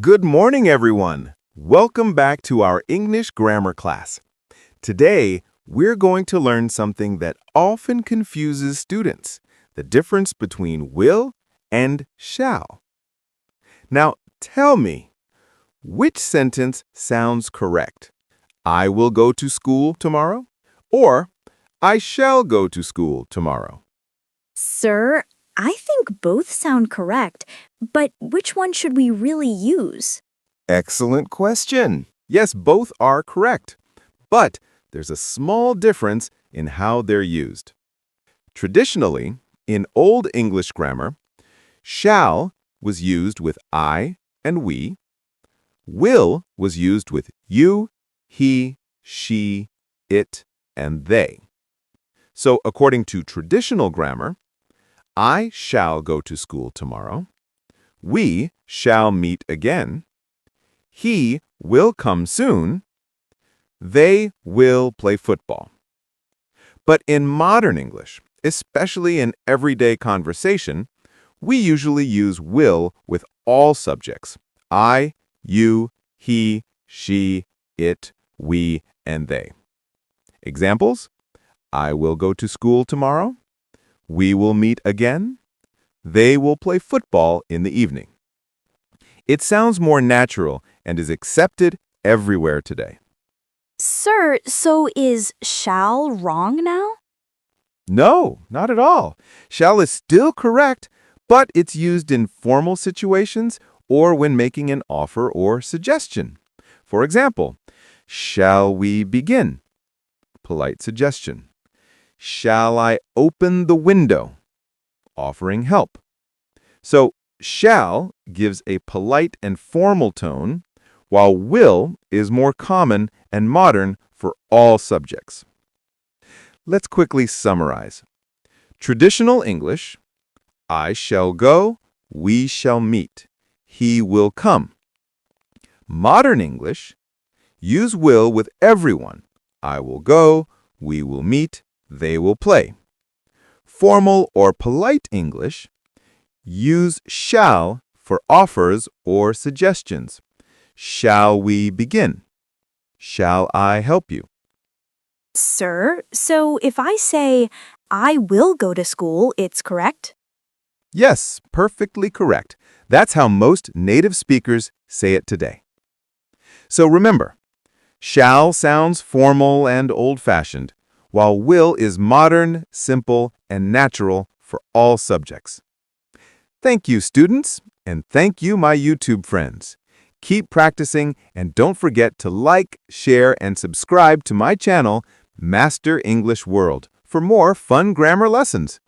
Good morning, everyone. Welcome back to our English grammar class. Today, we're going to learn something that often confuses students, the difference between will and shall. Now, tell me, which sentence sounds correct? I will go to school tomorrow? Or I shall go to school tomorrow? Sir, I think both sound correct, but which one should we really use? Excellent question. Yes, both are correct. But there's a small difference in how they're used. Traditionally, in Old English grammar, shall was used with I and we. Will was used with you, he, she, it, and they. So according to traditional grammar, I shall go to school tomorrow. We shall meet again. He will come soon. They will play football. But in modern English, especially in everyday conversation, we usually use will with all subjects. I, you, he, she, it, we, and they. Examples? I will go to school tomorrow. We will meet again. They will play football in the evening. It sounds more natural and is accepted everywhere today. Sir, so is shall wrong now? No, not at all. Shall is still correct, but it's used in formal situations or when making an offer or suggestion. For example, shall we begin? Polite suggestion. Shall I open the window? Offering help. So, shall gives a polite and formal tone, while will is more common and modern for all subjects. Let's quickly summarize. Traditional English, I shall go, we shall meet, he will come. Modern English, use will with everyone. I will go, we will meet, they will play. Formal or polite English, use shall for offers or suggestions. Shall we begin? Shall I help you? Sir, so if I say, I will go to school, it's correct? Yes, perfectly correct. That's how most native speakers say it today. So remember, shall sounds formal and old-fashioned, while will is modern, simple, and natural for all subjects. Thank you, students, and thank you, my YouTube friends. Keep practicing, and don't forget to like, share, and subscribe to my channel, Master English World, for more fun grammar lessons.